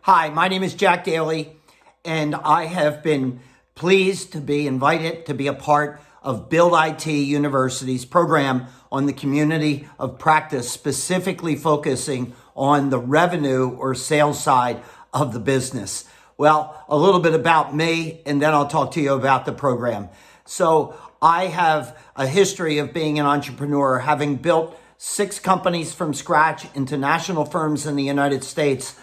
Hi, my name is Jack Daly, and I have been pleased to be invited to be a part of Build IT University's program on the community of practice, specifically focusing on the revenue or sales side of the business. Well, a little bit about me, and then I'll talk to you about the program. So I have a history of being an entrepreneur, having built 6 companies from scratch into national firms in the United States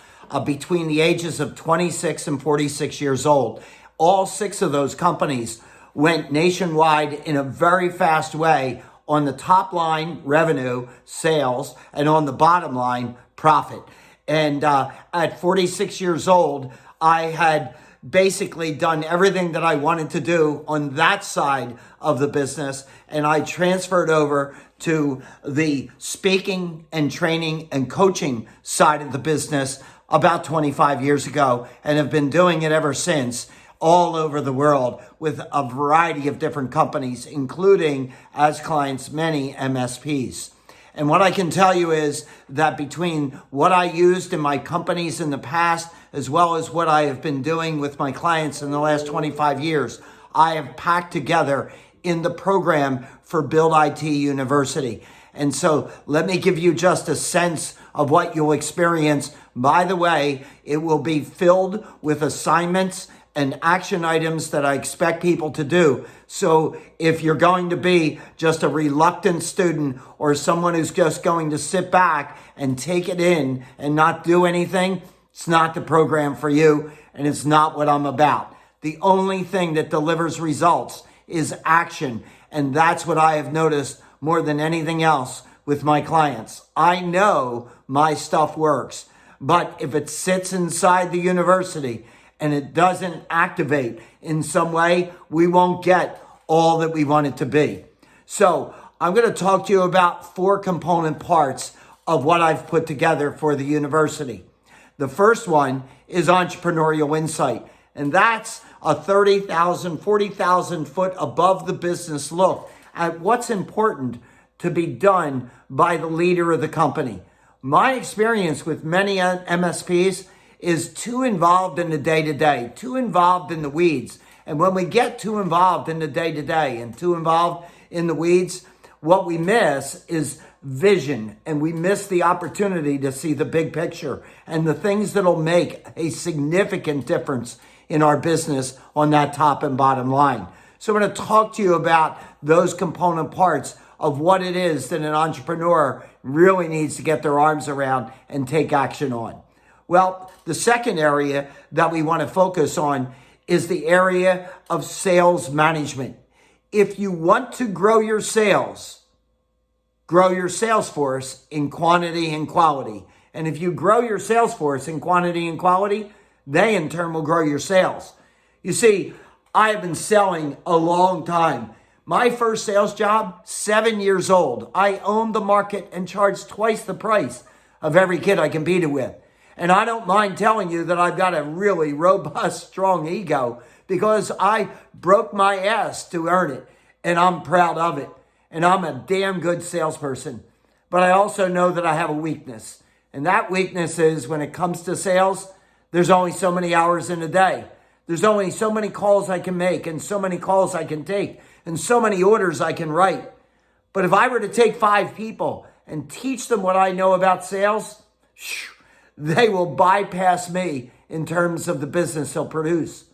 between the ages of 26 and 46 years old. All 6 of those companies went nationwide in a very fast way on the top line, revenue, sales, and on the bottom line, profit. And at 46 years old, I had basically done everything that I wanted to do on that side of the business, and I transferred over to the speaking and training and coaching side of the business about 25 years ago, and have been doing it ever since all over the world with a variety of different companies, including as clients many MSPs. And what I can tell you is that between what I used in my companies in the past, as well as what I have been doing with my clients in the last 25 years, I have packed together in the program for Build IT University. And so let me give you just a sense of what you'll experience. By the way, it will be filled with assignments and action items that I expect people to do. So if you're going to be just a reluctant student or someone who's just going to sit back and take it in and not do anything, it's not the program for you, and it's not what I'm about. The only thing that delivers results is action, and that's what I have noticed more than anything else with my clients. I know my stuff works, but if it sits inside the university and it doesn't activate in some way, we won't get all that we want it to be. So I'm going to talk to you about 4 component parts of what I've put together for the university. The first one is entrepreneurial insight, and that's a 30,000, 40,000 foot above the business look at what's important to be done by the leader of the company. My experience with many MSPs is too involved in the day-to-day, too involved in the weeds. And when we get too involved in the day-to-day and too involved in the weeds, what we miss is vision, and we miss the opportunity to see the big picture and the things that'll make a significant difference in our business on that top and bottom line. So I'm going to talk to you about those component parts of what it is that an entrepreneur really needs to get their arms around and take action on. Well, the second area that we want to focus on is the area of sales management. If you want to grow your sales force in quantity and quality. And if you grow your sales force in quantity and quality, they in turn will grow your sales. You see, I have been selling a long time. My first sales job, 7 years old. I owned the market and charged twice the price of every kid I competed with. And I don't mind telling you that I've got a really robust, strong ego because I broke my ass to earn it. And I'm proud of it. And I'm a damn good salesperson. But I also know that I have a weakness. And that weakness is when it comes to sales, there's only so many hours in a day. There's only so many calls I can make and so many calls I can take and so many orders I can write. But if I were to take 5 people and teach them what I know about sales, they will bypass me in terms of the business they'll produce.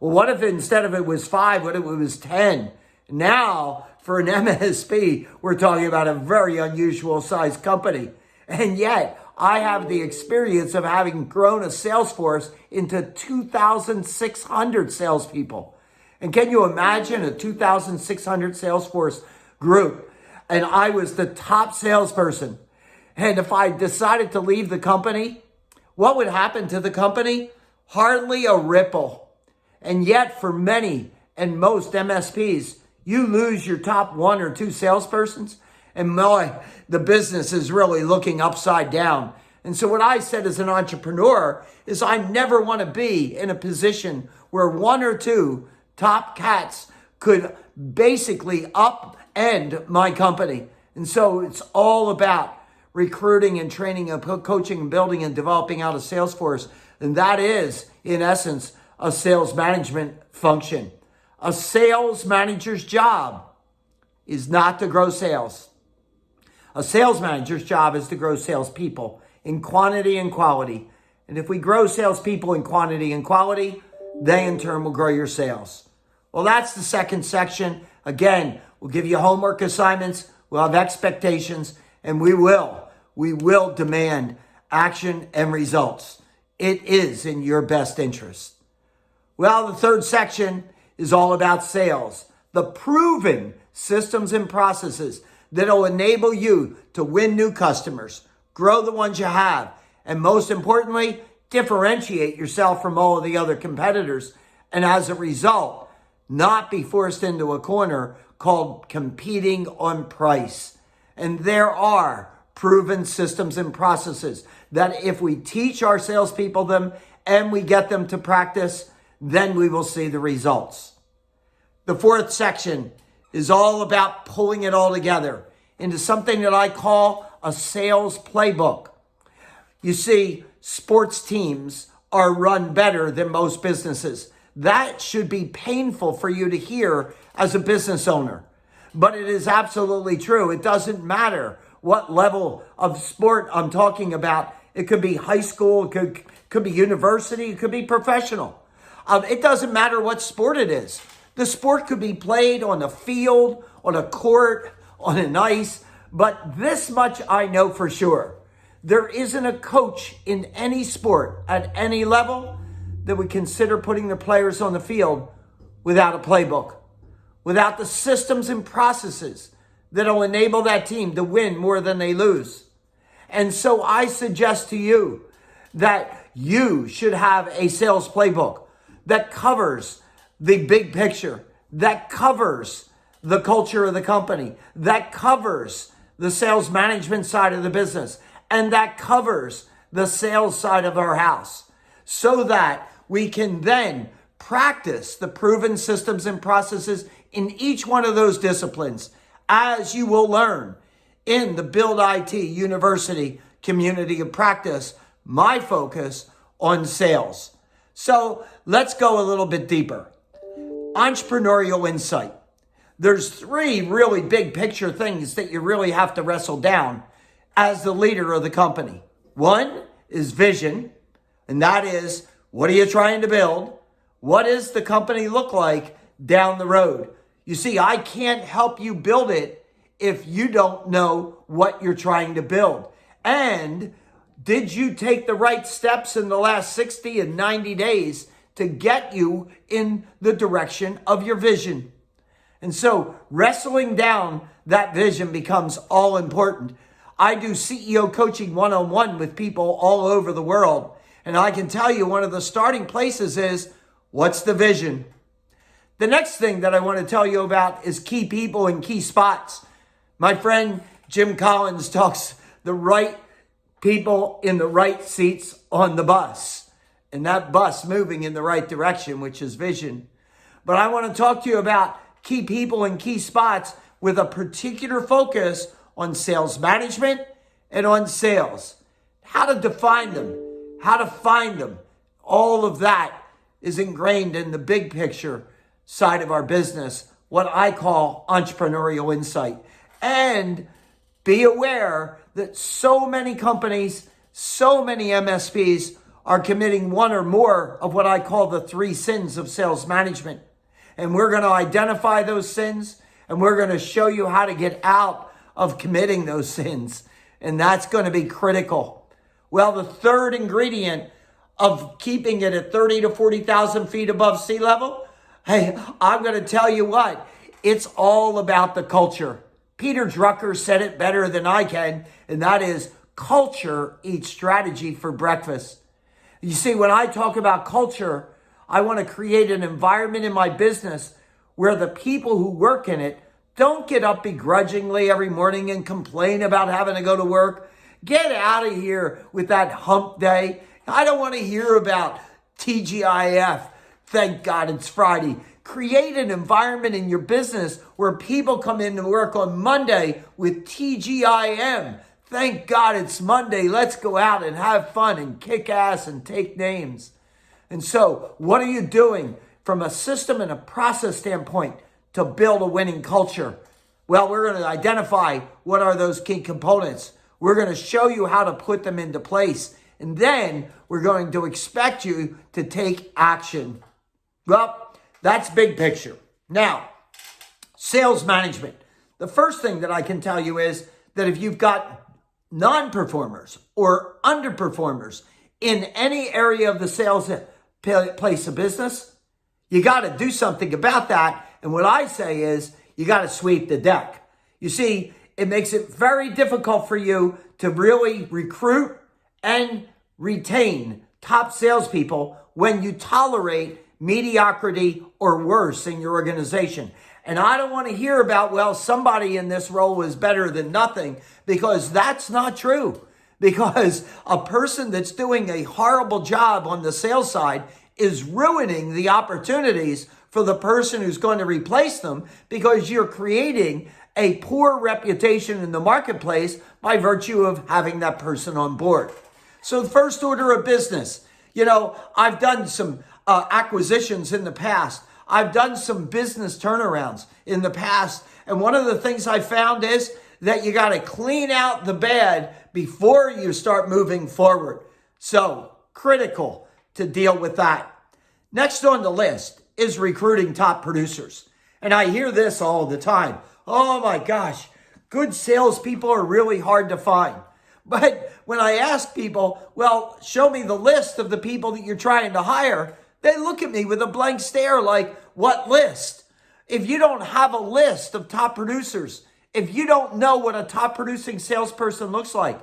Well, what if instead of it was 5, what if it was 10? Now, for an MSP, we're talking about a very unusual sized company. And yet, I have the experience of having grown a sales force into 2,600 salespeople. And can you imagine a 2,600 sales force group? And I was the top salesperson. And if I decided to leave the company, what would happen to the company? Hardly a ripple. And yet, for many and most MSPs, you lose your top 1 or 2 salespersons, and boy, the business is really looking upside down. And so what I said as an entrepreneur is I never want to be in a position where 1 or 2 top cats could basically upend my company. And so it's all about recruiting and training and coaching and building and developing out a sales force. And that is, in essence, a sales management function. A sales manager's job is not to grow sales. A sales manager's job is to grow salespeople in quantity and quality. And if we grow salespeople in quantity and quality, they in turn will grow your sales. Well, that's the second section. Again, we'll give you homework assignments, we'll have expectations, and we will demand action and results. It is in your best interest. Well, the third section is all about sales, the proven systems and processes that'll enable you to win new customers, grow the ones you have, and most importantly, differentiate yourself from all of the other competitors, and as a result, not be forced into a corner called competing on price. And there are proven systems and processes that if we teach our salespeople them and we get them to practice, then we will see the results. The fourth section is all about pulling it all together into something that I call a sales playbook. You see, sports teams are run better than most businesses. That should be painful for you to hear as a business owner. But it is absolutely true. It doesn't matter what level of sport I'm talking about. It could be high school, it could be university, it could be professional. It doesn't matter what sport it is. The sport could be played on a field, on a court, on an ice. But this much I know for sure. There isn't a coach in any sport at any level that would consider putting the players on the field without a playbook, without the systems and processes that'll enable that team to win more than they lose. And so I suggest to you that you should have a sales playbook that covers the big picture, that covers the culture of the company, that covers the sales management side of the business, and that covers the sales side of our house, so that we can then practice the proven systems and processes in each one of those disciplines, as you will learn in the Build IT University community of practice, my focus on sales. So let's go a little bit deeper. Entrepreneurial insight. There's three really big picture things that you really have to wrestle down as the leader of the company. One is vision, and that is, what are you trying to build? What does the company look like down the road? You see, I can't help you build it if you don't know what you're trying to build. And did you take the right steps in the last 60 and 90 days to get you in the direction of your vision? And so wrestling down that vision becomes all important. I do CEO coaching one-on-one with people all over the world. And I can tell you one of the starting places is, what's the vision? The next thing that I want to tell you about is key people in key spots. My friend Jim Collins talks the right people in the right seats on the bus. And that bus moving in the right direction, which is vision. But I want to talk to you about key people in key spots with a particular focus on sales management and on sales. How to define them, how to find them. All of that is ingrained in the big picture side of our business, what I call entrepreneurial insight. And be aware that so many companies, so many MSPs are committing one or more of what I call the three sins of sales management. And we're going to identify those sins, and we're going to show you how to get out of committing those sins. And that's going to be critical. Well, the third ingredient of keeping it at 30 to 40,000 feet above sea level, hey, I'm going to tell you what, it's all about the culture. Peter Drucker said it better than I can, and that is, culture eats strategy for breakfast. You see, when I talk about culture, I want to create an environment in my business where the people who work in it don't get up begrudgingly every morning and complain about having to go to work. Get out of here with that hump day. I don't want to hear about TGIF. Thank God it's Friday. Create an environment in your business where people come in to work on Monday with TGIM. Thank God it's Monday. Let's go out and have fun and kick ass and take names. And so what are you doing from a system and a process standpoint to build a winning culture? Well, we're going to identify what are those key components. We're going to show you how to put them into place. And then we're going to expect you to take action. Well, that's big picture. Now, sales management. The first thing that I can tell you is that if you've got non-performers or underperformers in any area of the sales place of business, you got to do something about that. And what I say is you got to sweep the deck. You see, it makes it very difficult for you to really recruit and retain top salespeople when you tolerate mediocrity or worse in your organization. And I don't want to hear about, well, somebody in this role was better than nothing, because that's not true. Because a person that's doing a horrible job on the sales side is ruining the opportunities for the person who's going to replace them, because you're creating a poor reputation in the marketplace by virtue of having that person on board. So the first order of business, I've done some acquisitions in the past. I've done some business turnarounds in the past. And one of the things I found is that you got to clean out the bad before you start moving forward. So critical to deal with that. Next on the list is recruiting top producers. And I hear this all the time. Oh my gosh, good salespeople are really hard to find. But when I ask people, well, show me the list of the people that you're trying to hire, they look at me with a blank stare like, what list? If you don't have a list of top producers, if you don't know what a top producing salesperson looks like,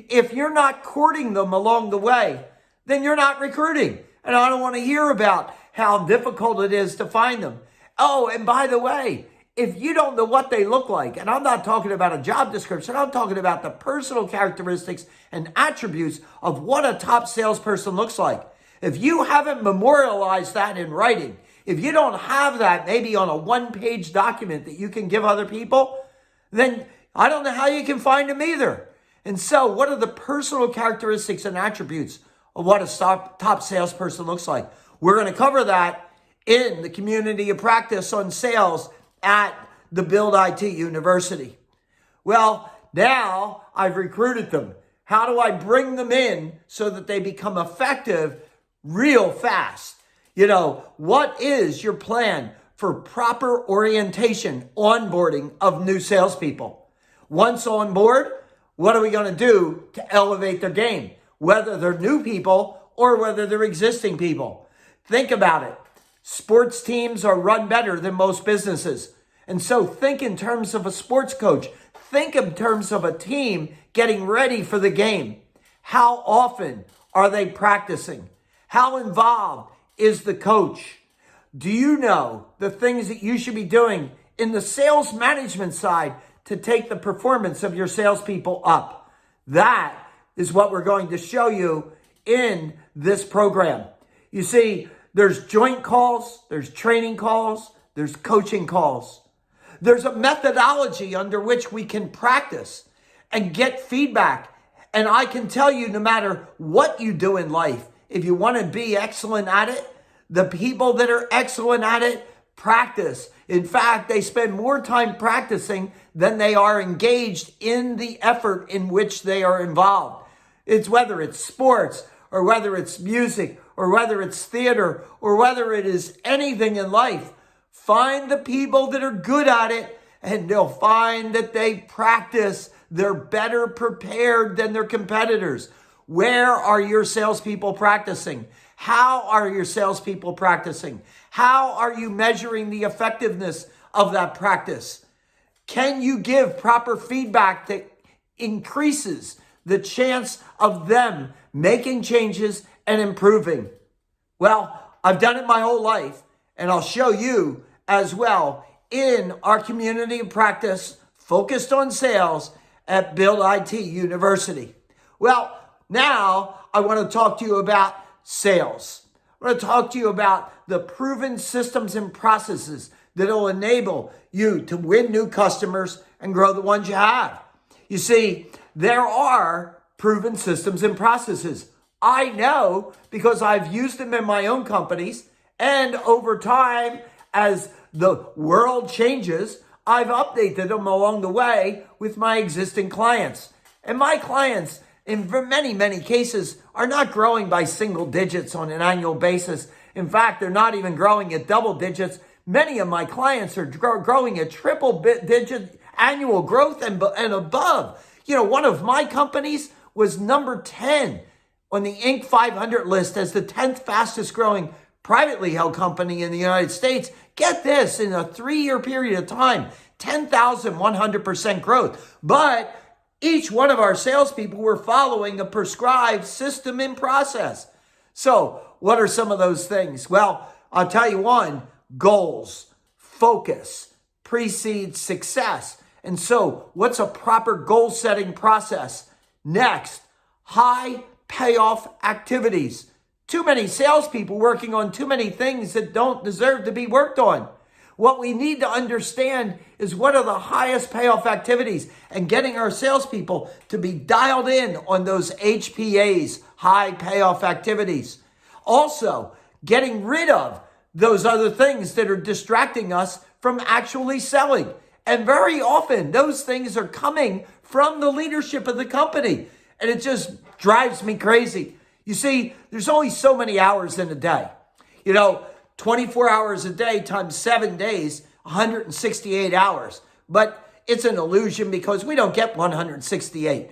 if you're not courting them along the way, then you're not recruiting. And I don't want to hear about how difficult it is to find them. Oh, and by the way, if you don't know what they look like, and I'm not talking about a job description, I'm talking about the personal characteristics and attributes of what a top salesperson looks like. If you haven't memorialized that in writing, if you don't have that maybe on a one-page document that you can give other people, then I don't know how you can find them either. And so what are the personal characteristics and attributes of what a top salesperson looks like? We're going to cover that in the community of practice on sales at the Build IT University. Well, now I've recruited them. How do I bring them in so that they become effective real fast? What is your plan for proper orientation, onboarding of new salespeople? Once on board, what are we going to do to elevate their game? Whether they're new people or whether they're existing people. Think about it. Sports teams are run better than most businesses. And so think in terms of a sports coach. Think in terms of a team getting ready for the game. How often are they practicing? How involved is the coach? Do you know the things that you should be doing in the sales management side to take the performance of your salespeople up? That is what we're going to show you in this program. You see, there's joint calls, there's training calls, there's coaching calls. There's a methodology under which we can practice and get feedback. And I can tell you, no matter what you do in life, if you want to be excellent at it, the people that are excellent at it practice. In fact, they spend more time practicing than they are engaged in the effort in which they are involved. It's whether it's sports or whether it's music or whether it's theater or whether it is anything in life. Find the people that are good at it, and they'll find that they practice. They're better prepared than their competitors. Where are your salespeople practicing? How are your salespeople practicing? How are you measuring the effectiveness of that practice? Can you give proper feedback that increases the chance of them making changes and improving? Well, I've done it my whole life, and I'll show you as well in our community of practice focused on sales at Build IT University. Well, now I want to talk to you about sales. I want to talk to you about the proven systems and processes that will enable you to win new customers and grow the ones you have. You see, there are proven systems and processes. I know because I've used them in my own companies, and over time, as the world changes, I've updated them along the way with my existing clients. And my clients, in many, many cases, are not growing by single digits on an annual basis. In fact, they're not even growing at double digits. Many of my clients are growing at triple digit annual growth and above. One of my companies was number 10 on the Inc. 500 list as the 10th fastest growing privately held company in the United States. Get this, in a 3-year period of time, 10,100% growth. But each one of our salespeople were following a prescribed system and process. So what are some of those things? Well, I'll tell you one: goals, focus, precedes success. And so what's a proper goal setting process? Next, high payoff activities. Too many salespeople working on too many things that don't deserve to be worked on. What we need to understand is what are the highest payoff activities, and getting our salespeople to be dialed in on those HPAs, high payoff activities. Also, getting rid of those other things that are distracting us from actually selling. And very often those things are coming from the leadership of the company. And it just drives me crazy. You see, there's only so many hours in a day. 24 hours a day times 7 days, 168 hours. But it's an illusion because we don't get 168.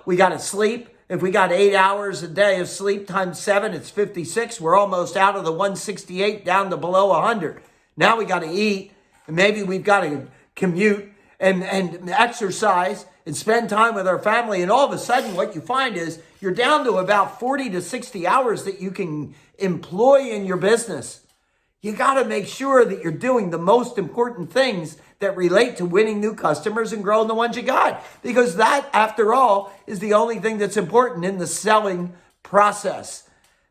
We got to sleep. If we got 8 hours a day of sleep times 7, it's 56. We're almost out of the 168 down to below 100. Now we got to eat, and maybe we've got to commute and exercise and spend time with our family. And all of a sudden, what you find is you're down to about 40 to 60 hours that you can employ in your business. You got to make sure that you're doing the most important things that relate to winning new customers and growing the ones you got. Because that, after all, is the only thing that's important in the selling process.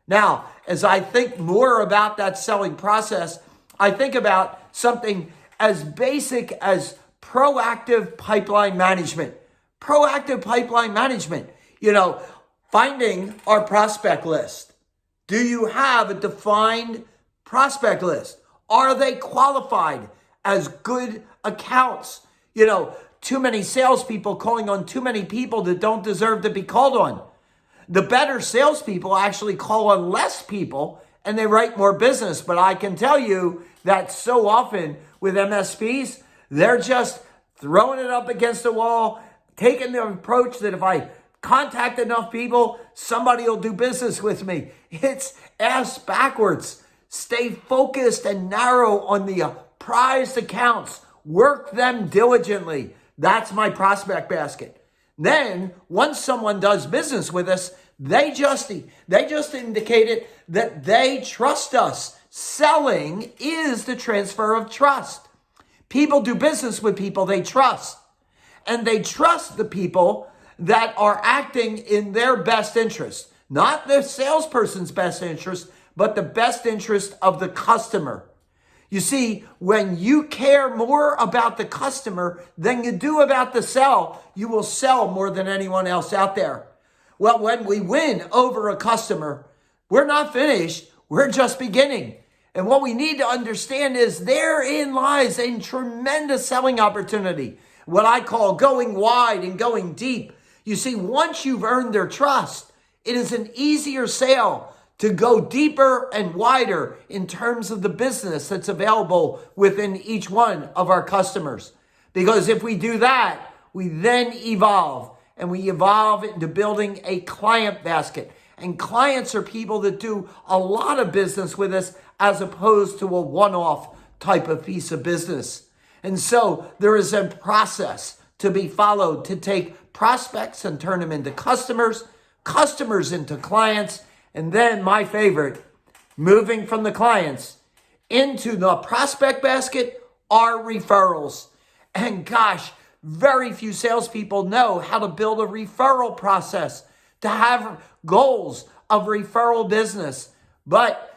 Now, as I think more about that selling process, I think about something as basic as proactive pipeline management. Proactive pipeline management. Finding our prospect list. Do you have a defined prospect list? Are they qualified as good accounts? Too many salespeople calling on too many people that don't deserve to be called on. The better salespeople actually call on less people and they write more business. But I can tell you that so often with MSPs, they're just throwing it up against the wall, taking the approach that if I contact enough people, somebody will do business with me. It's ass backwards. Stay focused and narrow on the prized accounts. Work them diligently. That's my prospect basket. Then, once someone does business with us, they just indicated that they trust us. Selling is the transfer of trust. People do business with people they trust. And they trust the people that are acting in their best interest. Not the salesperson's best interest, but the best interest of the customer. You see, when you care more about the customer than you do about the sell, you will sell more than anyone else out there. Well, when we win over a customer, we're not finished. We're just beginning. And what we need to understand is therein lies a tremendous selling opportunity. What I call going wide and going deep. You see, once you've earned their trust, it is an easier sale to go deeper and wider in terms of the business that's available within each one of our customers. Because if we do that, we then evolve, and we evolve into building a client basket. And clients are people that do a lot of business with us as opposed to a one-off type of piece of business. And so there is a process to be followed to take prospects and turn them into customers, customers into clients, and then my favorite, moving from the clients into the prospect basket are referrals. And gosh, very few salespeople know how to build a referral process, to have goals of referral business. But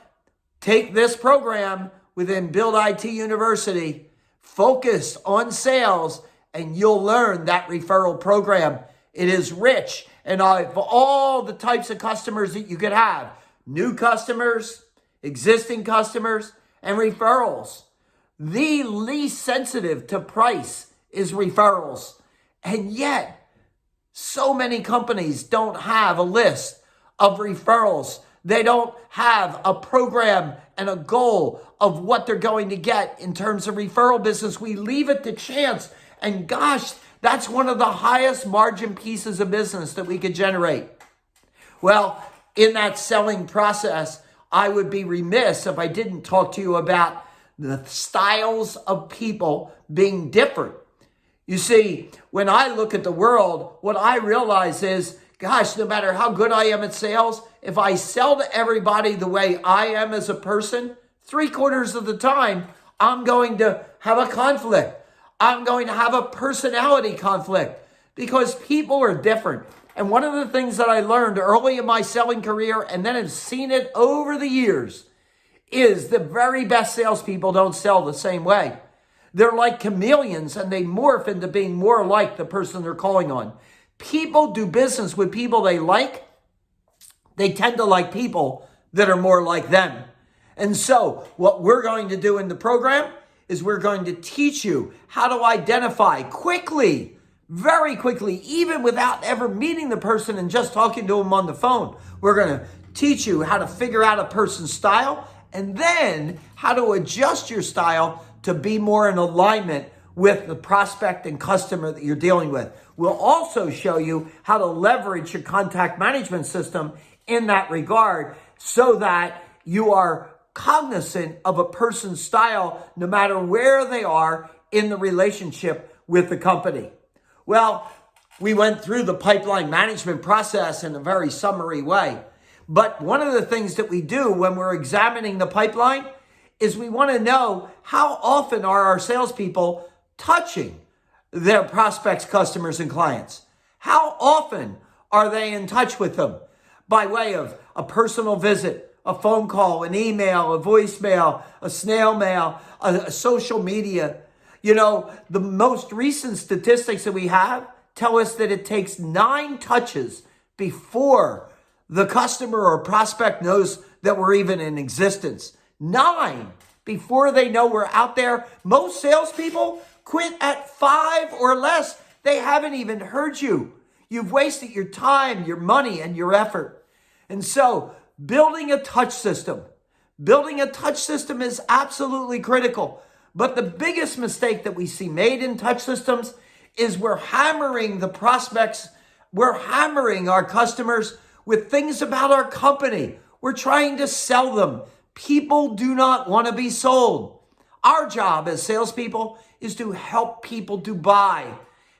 take this program within Build IT University, focus on sales, and you'll learn that referral program. It is rich and of all the types of customers that you could have. New customers, existing customers, and referrals. The least sensitive to price is referrals. And yet, so many companies don't have a list of referrals. They don't have a program and a goal of what they're going to get in terms of referral business. We leave it to chance. And gosh, that's one of the highest margin pieces of business that we could generate. Well, in that selling process, I would be remiss if I didn't talk to you about the styles of people being different. You see, when I look at the world, what I realize is, gosh, no matter how good I am at sales, if I sell to everybody the way I am as a person, 3/4 of the time, I'm going to have a conflict. I'm going to have a personality conflict because people are different. And one of the things that I learned early in my selling career, and then have seen it over the years, is the very best salespeople don't sell the same way. They're like chameleons and they morph into being more like the person they're calling on. People do business with people they like. They tend to like people that are more like them. And so what we're going to do in the program is we're going to teach you how to identify quickly, very quickly, even without ever meeting the person and just talking to them on the phone. We're going to teach you how to figure out a person's style and then how to adjust your style to be more in alignment with the prospect and customer that you're dealing with. We'll also show you how to leverage your contact management system in that regard so that you are cognizant of a person's style no matter where they are in the relationship with the company. Well, we went through the pipeline management process in a very summary way. But one of the things that we do when we're examining the pipeline is we want to know how often are our salespeople touching their prospects, customers, and clients. How often are they in touch with them by way of a personal visit, a phone call, an email, a voicemail, a snail mail, a social media? You know, the most recent statistics that we have tell us that it takes 9 touches before the customer or prospect knows that we're even in existence. 9 before they know we're out there. Most salespeople quit at 5 or less. They haven't even heard you. You've wasted your time, your money, and your effort. And so building a touch system is absolutely critical. But the biggest mistake that we see made in touch systems is we're hammering the prospects. We're hammering our customers with things about our company. We're trying to sell them. People do not want to be sold. Our job as salespeople is to help people to buy,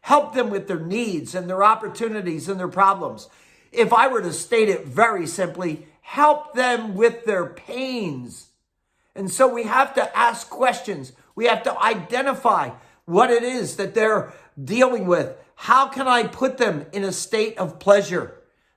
help them with their needs and their opportunities and their problems. If I were to state it very simply, help them with their pains. And so we have to ask questions. We have to identify what it is that they're dealing with. How can I put them in a state of pleasure?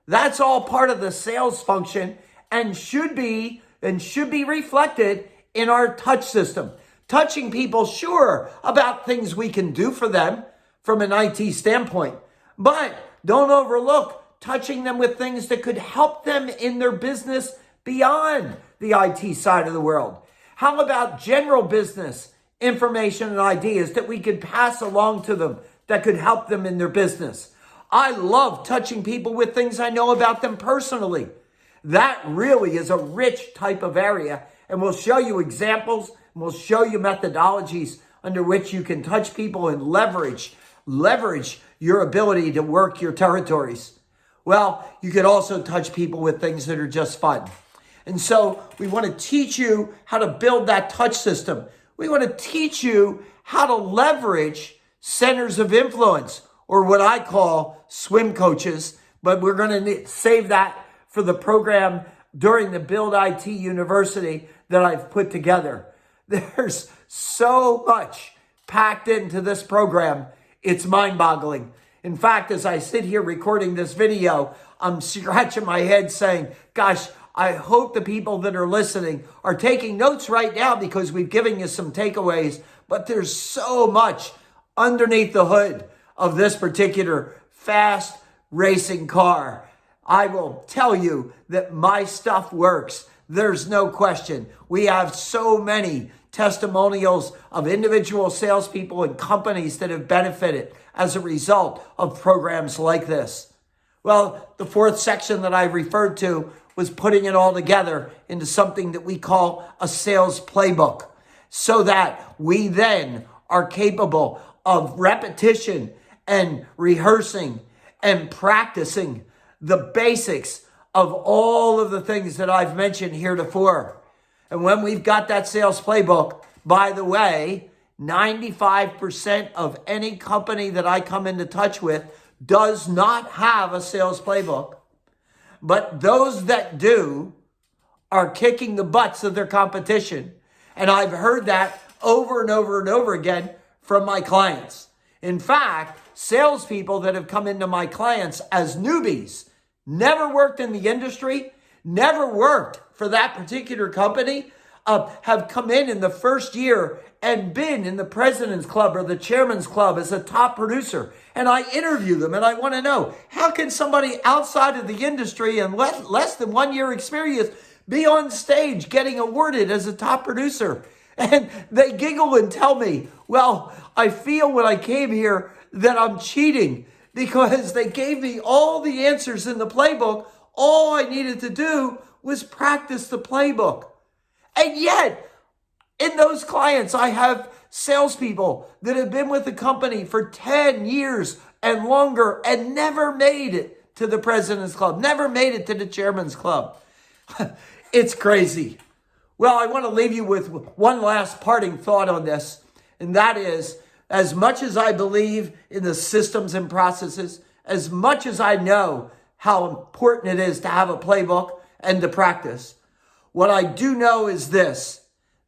That's all part of the sales function and should be reflected in our touch system. Touching people, sure, about things we can do for them from an IT standpoint, but don't overlook touching them with things that could help them in their business beyond the IT side of the world. How about general business information and ideas that we could pass along to them that could help them in their business? I love touching people with things I know about them personally. That really is a rich type of area, and we'll show you examples, and we'll show you methodologies under which you can touch people and leverage your ability to work your territories. Well, you could also touch people with things that are just fun. And so we want to teach you how to build that touch system. We want to teach you how to leverage centers of influence, or what I call swim coaches, but we're going to save that for the program during the Build IT University that I've put together. There's so much packed into this program. It's mind-boggling. In fact, as I sit here recording this video, I'm scratching my head saying, gosh, I hope the people that are listening are taking notes right now because we've given you some takeaways, but there's so much underneath the hood of this particular fast, racing car. I will tell you that my stuff works. There's no question. We have so many testimonials of individual salespeople and companies that have benefited as a result of programs like this. Well, the fourth section that I referred to was putting it all together into something that we call a sales playbook, so that we then are capable of repetition and rehearsing and practicing the basics of all of the things that I've mentioned heretofore. And when we've got that sales playbook, by the way, 95% of any company that I come into touch with does not have a sales playbook. But those that do are kicking the butts of their competition. And I've heard that over and over and over again from my clients. In fact, salespeople that have come into my clients as newbies, never worked in the industry, never worked for that particular company, have come in the first year and been in the president's club or the chairman's club as a top producer. And I interview them and I want to know, how can somebody outside of the industry and less than 1 year experience be on stage getting awarded as a top producer? And they giggle and tell me, well, I feel when I came here that I'm cheating because they gave me all the answers in the playbook. All I needed to do was practice the playbook. And yet, in those clients, I have salespeople that have been with the company for 10 years and longer and never made it to the president's club, never made it to the chairman's club. It's crazy. Well, I want to leave you with one last parting thought on this, and that is, as much as I believe in the systems and processes, as much as I know how important it is to have a playbook and to practice, what I do know is this,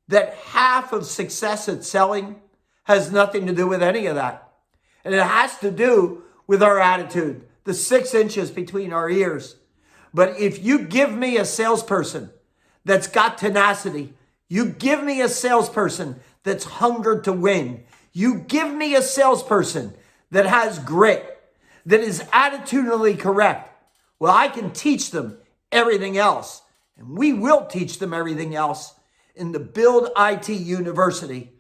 that half of success at selling has nothing to do with any of that. And it has to do with our attitude, the 6 inches between our ears. But if you give me a salesperson that's got tenacity, you give me a salesperson that's hungered to win, you give me a salesperson that has grit, that is attitudinally correct, well, I can teach them everything else. And we will teach them everything else in the Build IT University.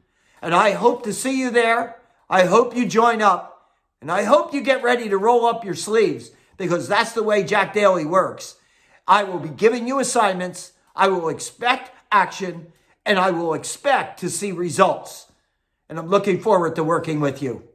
And I hope to see you there. I hope you join up. And I hope you get ready to roll up your sleeves, because that's the way Jack Daly works. I will be giving you assignments. I will expect action, and I will expect to see results. And I'm looking forward to working with you.